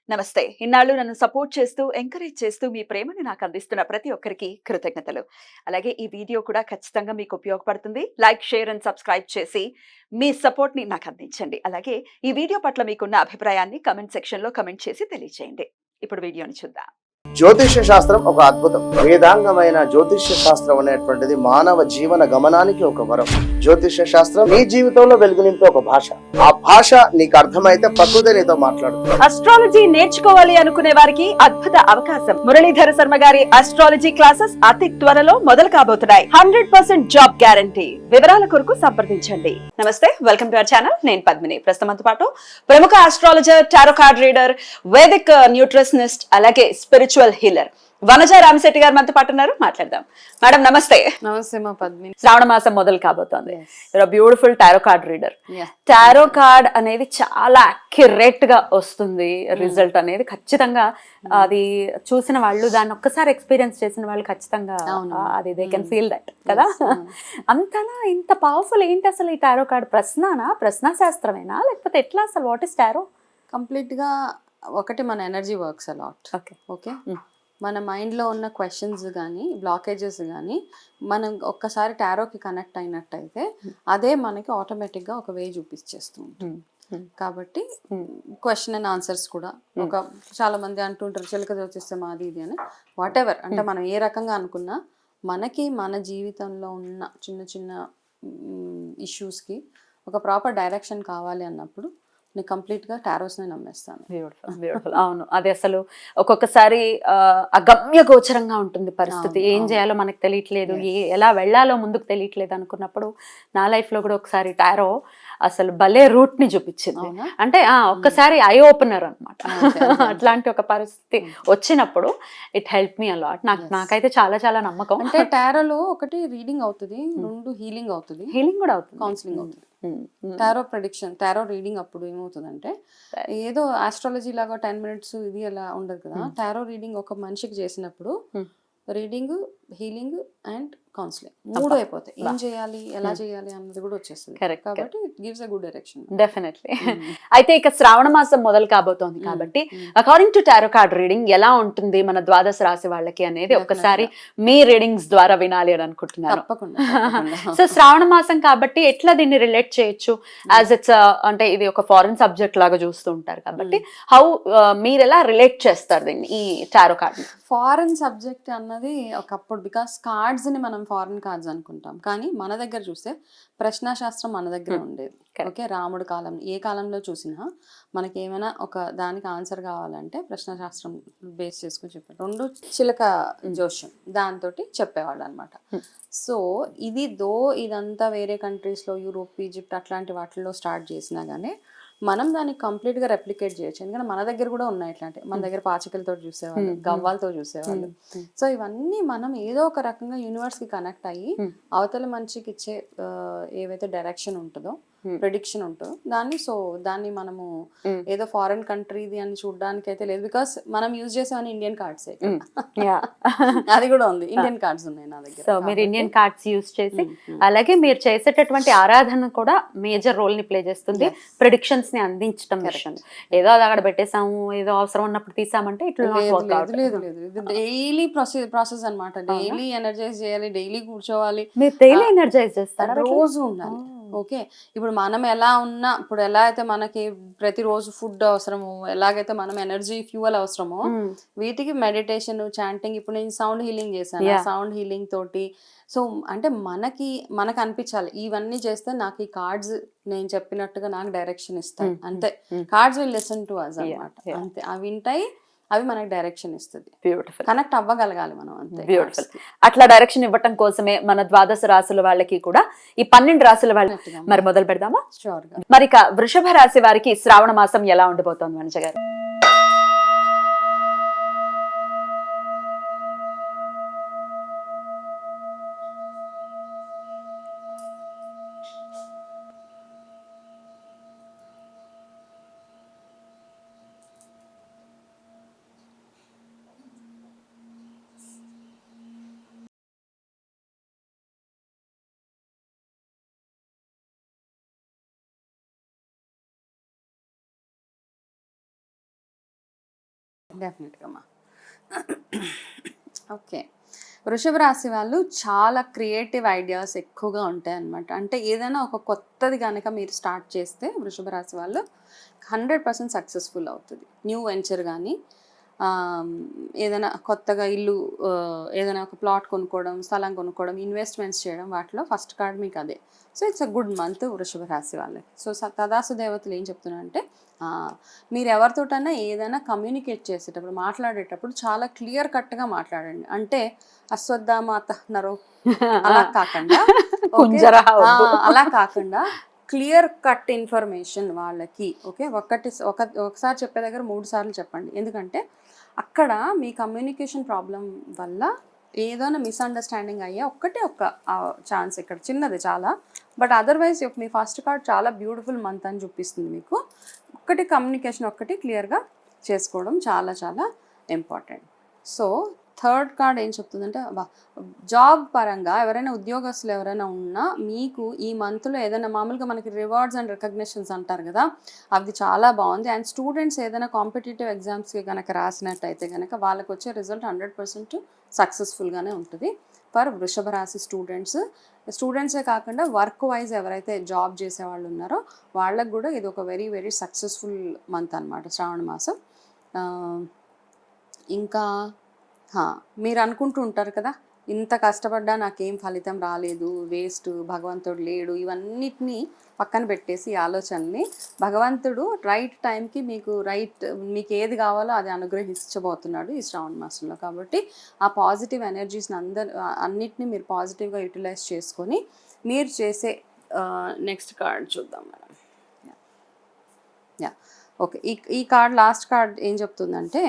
నమస్తే. ఇన్నాళ్ళు నన్ను సపోర్ట్ చేస్తూ, ఎంకరేజ్ చేస్తూ మీ ప్రేమని నాకు అందిస్తున్న ప్రతి ఒక్కరికి కృతజ్ఞతలు. అలాగే ఈ వీడియో కూడా ఖచ్చితంగా మీకు ఉపయోగపడుతుంది. లైక్, షేర్ అండ్ సబ్స్క్రైబ్ చేసి మీ సపోర్ట్‌ని నాకు అందించండి. అలాగే ఈ వీడియో పట్ల మీకున్న అభిప్రాయాన్ని కామెంట్ సెక్షన్‌లో కామెంట్ చేసి తెలియజేయండి. ఇప్పుడు వీడియోని చూద్దాం. జ్యోతిష్య శాస్త్రం ఒక అద్భుతం. వేదాంగమైన జ్యోతిష్య శాస్త్రం అనేటువంటిది మానవ జీవన గమనానికి ఒక వరం. జ్యోతిష్య శాస్త్రం నీ జీవితంలో వెలుగునింపే ఒక భాష. ఆ భాష నీకు అర్థమైతే ప్రకృతి నీతో మాట్లాడుతుంది. అస్ట్రాలజీ నేర్చుకోవాలి అనుకునే వారికి అద్భుత అవకాశం. మురళీధర శర్మ గారి అస్ట్రాలజీ క్లాసెస్ అతి త్వరలో మొదలు కాబోతున్నాయి. 100% జాబ్ గ్యారంటీ. వివరాల కొరకు సంప్రదించండి. నమస్తే, వెల్కమ్ టు అవర్ ఛానల్. నేను పద్మిని. ప్రస్తుతంతో పాటు ప్రముఖ astrologer, tarot card reader, Vedic nutritionist, అలాగే స్పిరిచువల్ హీలర్ వనజ రామశెట్టి గారు మనతో పాటు ఉన్నారు. మాట్లాడదాం. మేడం నమస్తే. నమస్తే మా పద్మిని. శ్రావణ మాసం మొదలు కాబోతోంది. Beautiful tarot card reader. Tarot card అనేది చాలా అక్యురేట్ గా వస్తుంది. రిజల్ట్ అనేది ఖచ్చితంగా అది చూసిన వాళ్ళు, దాన్ని ఒక్కసారి ఎక్స్పీరియన్స్ చేసిన వాళ్ళు ఖచ్చితంగా అది దే కెన్ ఫీల్ దట్ కదా. అంతనా ఇంత పవర్ఫుల్ ఏంటి అసలు ఈ టారో కార్డ్? ప్రశ్న శాస్త్రమేనా లేకపోతే ఎట్లా అసలు? What is tarot? కంప్లీట్ గా ఒకటి మన ఎనర్జీ వర్క్స్ అలాట్. ఓకే, మన మైండ్లో ఉన్న క్వశ్చన్స్ కానీ బ్లాకేజెస్ కానీ మనం ఒక్కసారి టారోకి కనెక్ట్ అయినట్టయితే అదే మనకి ఆటోమేటిక్గా ఒక వే చూపించేస్తూ ఉంటుంది. కాబట్టి క్వశ్చన్ అండ్ ఆన్సర్స్ కూడా ఒక చాలా మంది అంటుంటారు చిలక జ్యోతిస్తే మాది ఇది అని. వాట్ ఎవర్ అంటే మనం ఏ రకంగా అనుకున్నా మనకి మన జీవితంలో ఉన్న చిన్న చిన్న ఇష్యూస్కి ఒక ప్రాపర్ డైరెక్షన్ కావాలి అన్నప్పుడు నేను కంప్లీట్గా టారోస్ని నమ్మేస్తాను. బ్యూటిఫుల్. అవును, అది అసలు ఒక్కొక్కసారి అగమ్య గోచరంగా ఉంటుంది పరిస్థితి. ఏం చేయాలో మనకు తెలియట్లేదు, ఎలా వెళ్ళాలో ముందుకు తెలియట్లేదు అనుకున్నప్పుడు నా లైఫ్లో కూడా ఒకసారి టారో అసలు భలే రూట్ ని చూపించింది. అంటే ఒక్కసారి ఐ ఓపెనర్ అనమాట. అట్లాంటి ఒక పరిస్థితి వచ్చినప్పుడు ఇట్ హెల్ప్ మీ అలాట్. నాకైతే చాలా చాలా నమ్మకం. అంటే టారోలో ఒకటి రీడింగ్ అవుతుంది, రెండు హీలింగ్ అవుతుంది, హీలింగ్ కూడా అవుతుంది, కౌన్సిలింగ్ అవుతుంది. టారో ప్రెడిక్షన్, టారో రీడింగ్ అప్పుడు ఏమవుతుందంటే ఏదో ఆస్ట్రాలజీ లాగా 10 minutes ఇది అలా ఉండదు కదా. టారో రీడింగ్ ఒక మనిషికి చేసినప్పుడు రీడింగ్, హీలింగ్ అండ్ కౌన్సిలింగ్ మూడు అయిపోతాయి. ఏం చేయాలి, ఎలా చేయాలి అన్నది కూడా వచ్చేస్తుంది. కాబట్టి it gives a good direction. Definitely. అయితే ఇక శ్రావణ మాసం మొదలు కాబోతోంది కాబట్టి according to tarot card reading ఎలా ఉంటుంది మన ద్వాదశ రాశి వాళ్ళకి అనేది ఒకసారి మీ రీడింగ్స్ ద్వారా వినాలి అని అనుకుంటున్నాను. సో శ్రావణ మాసం కాబట్టి ఎట్లా దీన్ని రిలేట్ చేయొచ్చు? యాజ్ ఇట్స్ అంటే ఇది ఒక ఫారెన్ సబ్జెక్ట్ లాగా చూస్తూ ఉంటారు కాబట్టి హౌ మీరు ఎలా రిలేట్ చేస్తారు దీన్ని, ఈ టారో కార్డ్? ఫారెన్ సబ్జెక్ట్ అన్నది ఒకప్పుడు, బికాస్ కార్డ్స్ ని మనం ఫారెన్ కార్డ్స్ అనుకుంటాం, కానీ మన దగ్గర చూస్తే ప్రశ్నాశాస్త్రం మన దగ్గర ఉండేది. ఓకే, రాముడు కాలం, ఏ కాలంలో చూసినా మనకి ఏమైనా ఒక దానికి ఆన్సర్ కావాలంటే ప్రశ్నాశాస్త్రం బేస్ చేసుకుని చెప్పారు. రెండు చిలక జోష్యం దాంతో చెప్పేవాళ్ళు అనమాట. సో ఇదంతా వేరే కంట్రీస్లో, యూరోప్, ఈజిప్ట్ అట్లాంటి వాటిల్లో స్టార్ట్ చేసినా కానీ మనం దాన్ని కంప్లీట్గా రెప్లికేట్ చేయొచ్చు. ఎందుకంటే మన దగ్గర కూడా ఉన్నాయి ఇట్లాంటి. మన దగ్గర పాచికలతో చూసేవాళ్ళు, గవ్వాలతో చూసేవాళ్ళు. సో ఇవన్నీ మనం ఏదో ఒక రకంగా యూనివర్స్కి కనెక్ట్ అయ్యి అవతల మనిషికి ఇచ్చే ఏవైతే డైరెక్షన్ ఉంటుందో, ప్రెడిక్షన్ ఉంటుందో దాన్ని మనము ఏదో ఫారెన్ కంట్రీది అని చూడడానికి అయితే లేదు. బికాస్ మనం యూజ్ చేసేవన్నీ ఇండియన్ కార్డ్స్. అది కూడా ఉంది, ఇండియన్ కార్డ్స్ ఉన్నాయి నా దగ్గర. సో మీరు ఇండియన్ కార్డ్స్ యూజ్ చేసి, అలాగే మీరు చేసేటటువంటి ఆరాధన కూడా మేజర్ రోల్ ని ప్లే చేస్తుంది ప్రెడిక్షన్స్ ని అందించడం విషయం. ఏదో అది అక్కడ పెట్టేసాము, ఏదో అవసరం ఉన్నప్పుడు తీసామంటే ఇట్లా లేదు. ఇది డైలీ ప్రాసెస్ అనమాట. డైలీ ఎనర్జైజ్ చేయాలి, డైలీ కూర్చోవాలి. మీరు డైలీ ఎనర్జైజ్ చేస్తారా? రోజు ఉండాలి. ఓకే, ఇప్పుడు మనం ఎలా ఉన్నా, ఇప్పుడు ఎలా అయితే మనకి ప్రతిరోజు ఫుడ్ అవసరమో, ఎలాగైతే మనం ఎనర్జీ ఫ్యూయల్ అవసరమో, వీటికి మెడిటేషన్, చాంటింగ్. ఇప్పుడు నేను సౌండ్ హీలింగ్ చేశాను, సౌండ్ హీలింగ్ తోటి. సో అంటే మనకు అనిపించాలి ఇవన్నీ చేస్తే నాకు ఈ కార్డ్స్ నేను చెప్పినట్టుగా నాకు డైరెక్షన్ ఇస్తాయి. అంతే, cards will listen to us అన్నమాట. అంతే, అవి వింటాయి, అవి మనకి డైరెక్షన్ ఇస్తుంది. బ్యూటిఫుల్. కనెక్ట్ అవ్వగలగాలి మనం, అంతే. బ్యూటిఫుల్. అట్లా డైరెక్షన్ ఇవ్వటం కోసమే మన ద్వాదశ రాశుల వాళ్ళకి కూడా ఈ 12 రాశుల వాళ్ళకి మరి మొదలు పెడదామా? షూర్ గా. మరి ఇక వృషభ రాశి వారికి శ్రావణ మాసం ఎలా ఉండబోతోంది వనజ గారు? డెఫినెట్గా అమ్మా. ఓకే, వృషభ రాశి వాళ్ళు చాలా క్రియేటివ్ ఐడియాస్ ఎక్కువగా ఉంటాయి అన్నమాట. అంటే ఏదైనా ఒక కొత్తది కనుక మీరు స్టార్ట్ చేస్తే వృషభ రాశి వాళ్ళు 100% సక్సెస్ఫుల్ అవుతుంది. న్యూ వెంచర్ కానీ ఏదైనా కొత్తగా ఇల్లు ఏదైనా ఒక ప్లాట్ కొనుక్కోవడం, స్థలం కొనుక్కోవడం, ఇన్వెస్ట్మెంట్స్ చేయడం, వాటిలో ఫస్ట్ కార్డ్ మీకు అదే. So it's a good month వృషభ రాశి వాళ్ళకి. సో తదాసు దేవతలు ఏం చెప్తున్నారంటే మీరు ఎవరితోటైనా ఏదైనా కమ్యూనికేట్ చేసేటప్పుడు, మాట్లాడేటప్పుడు చాలా క్లియర్ కట్గా మాట్లాడండి. అంటే అశ్వత్థామాత నరో అలా కాకుండా అలా కాకుండా క్లియర్ కట్ ఇన్ఫర్మేషన్ వాళ్ళకి. ఓకే, ఒకసారి చెప్పే దగ్గర 3 సార్లు చెప్పండి. ఎందుకంటే అక్కడ మీ కమ్యూనికేషన్ ప్రాబ్లం వల్ల ఏదైనా మిస్అండర్స్టాండింగ్ అయ్యే ఒక్క ఛాన్స్ ఇక్కడ చిన్నది చాలా. But otherwise me first card చాలా బ్యూటిఫుల్ మంత్ అని చూపిస్తుంది మీకు. కమ్యూనికేషన్ క్లియర్గా చేసుకోవడం చాలా చాలా ఇంపార్టెంట్. సో థర్డ్ కార్డ్ ఏం చెప్తుందంటే జాబ్ పరంగా ఎవరైనా ఉద్యోగస్తులు ఎవరైనా ఉన్నా మీకు ఈ మంత్లో ఏదైనా మామూలుగా మనకి రివార్డ్స్ అండ్ రికగ్నిషన్స్ అంటారు కదా, అది చాలా బాగుంది. అండ్ స్టూడెంట్స్ ఏదైనా కాంపిటేటివ్ ఎగ్జామ్స్కి కనుక రాసినట్టయితే కనుక వాళ్ళకి వచ్చే రిజల్ట్ 100% సక్సెస్ఫుల్గానే ఉంటుంది ఫర్ వృషభ రాశి స్టూడెంట్సే కాకుండా వర్క్ వైజ్ ఎవరైతే జాబ్ చేసే వాళ్ళు ఉన్నారో వాళ్ళకు కూడా ఇది ఒక వెరీ వెరీ సక్సెస్ఫుల్ మంత్ అనమాట శ్రావణ మాసం. ఇంకా మీరు అనుకుంటూ ఉంటారు కదా, ఇంత కష్టపడ్డా నాకేం ఫలితం రాలేదు, వేస్ట్, భగవంతుడు లేడు, ఇవన్నిటినీ పక్కన పెట్టేసి ఈ ఆలోచనని భగవంతుడు రైట్ టైంకి మీకు ఏది కావాలో అది అనుగ్రహించబోతున్నాడు ఈ శ్రావణ మాసంలో. కాబట్టి ఆ పాజిటివ్ ఎనర్జీస్ని అన్నిటినీ మీరు పాజిటివ్గా యూటిలైజ్ చేసుకొని మీరు చేసే నెక్స్ట్ కార్డ్ చూద్దాం మనం. ఓకే, ఈ కార్డ్ లాస్ట్ కార్డ్ ఏం చెప్తుందంటే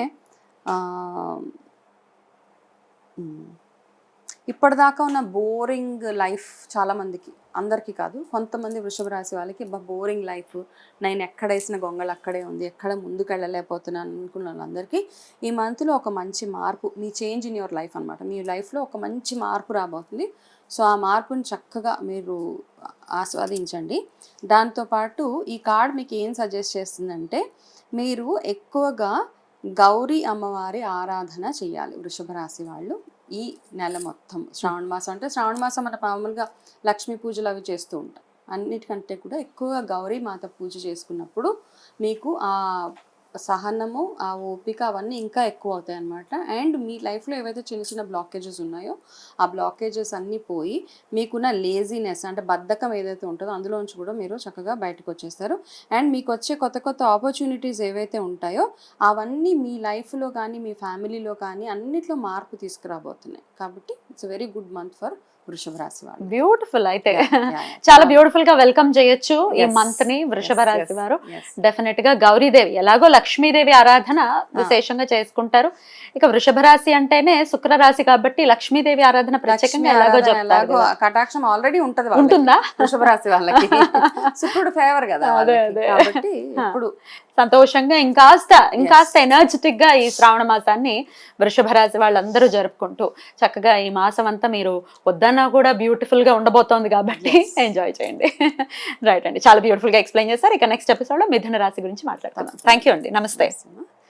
ఇప్పటిదాకా ఉన్న బోరింగ్ లైఫ్ చాలామందికి, అందరికీ కాదు, కొంతమంది వృషభ రాశి వాళ్ళకి బోరింగ్ లైఫ్, నేను ఎక్కడ వేసిన గొంగళి అక్కడే ఉంది, ఎక్కడ ముందుకు వెళ్ళలేకపోతున్నాను అనుకున్న వాళ్ళందరికీ ఈ మంత్లో ఒక మంచి మార్పు, మీ చేంజ్ ఇన్ యువర్ లైఫ్ అనమాట. మీ లైఫ్లో ఒక మంచి మార్పు రాబోతుంది. సో ఆ మార్పుని చక్కగా మీరు ఆస్వాదించండి. దాంతోపాటు ఈ కార్డ్ మీకు ఏం సజెస్ట్ చేస్తుందంటే మీరు ఎక్కువగా గౌరీ అమ్మవారి ఆరాధన చేయాలి వృషభ రాశి వాళ్ళు ఈ నెల మొత్తం. శ్రావణ మాసం అంటే శ్రావణ మాసం మన మామూలుగా లక్ష్మీ పూజలు అవి చేస్తూ ఉంటాం. అన్నిటికంటే కూడా ఎక్కువగా గౌరీ మాత పూజ చేసుకున్నప్పుడు మీకు ఆ సహనము, ఆ ఓపిక అవన్నీ ఇంకా ఎక్కువ అవుతాయి అన్నమాట. అండ్ మీ లైఫ్లో ఏవైతే చిన్న చిన్న బ్లాకేజెస్ ఉన్నాయో ఆ బ్లాకేజెస్ అన్నీ పోయి మీకున్న లేజీనెస్ అంటే బద్ధకం ఏదైతే ఉంటుందో అందులోంచి కూడా మీరు చక్కగా బయటకు వచ్చేస్తారు. అండ్ మీకు వచ్చే కొత్త ఆపర్చునిటీస్ ఏవైతే ఉంటాయో అవన్నీ మీ లైఫ్లో కానీ మీ ఫ్యామిలీలో కానీ అన్నిట్లో మార్పు తీసుకురాబోతున్నాయి. కాబట్టి it's very good month for వృషభ రాశి వాళ్ళు. బ్యూటిఫుల్. అయితే చాలా బ్యూటిఫుల్ గా వెల్కమ్ చేయొచ్చు ఈ మంత్ ని వృషభ రాశి వారు. డెఫినెట్ గా గౌరీదేవి ఎలాగో లక్ష్మీదేవి ఆరాధన విశేషంగా చేసుకుంటారు. ఇక వృషభ రాశి అంటేనే శుక్ర రాశి కాబట్టి లక్ష్మీదేవి ఆరాధన ప్రత్యేకంగా ఎలాగో చెప్తారు. కటాక్షం ఆల్రెడీ ఉంటుందా వృషభ రాశి వాళ్ళకి? శుక్రుడు ఫేవర్ కదా, కాబట్టి ఇప్పుడు సంతోషంగా ఇంకాస్త ఎనర్జెటిక్ గా ఈ శ్రావణ మాసాన్ని వృషభ రాశి వాళ్ళందరూ జరుపుకుంటూ చక్కగా ఈ మాసం అంతా మీరు వద్దన్నా కూడా బ్యూటిఫుల్ గా ఉండబోతోంది కాబట్టి ఎంజాయ్ చేయండి. రైట్ అండి, చాలా బ్యూటిఫుల్ గా ఎక్స్ప్లెయిన్ చేశారు. ఇక నెక్స్ట్ ఎపిసోడ్ లో మిథున రాశి గురించి మాట్లాడుకుందాం. థ్యాంక్ యూ అండి, నమస్తే.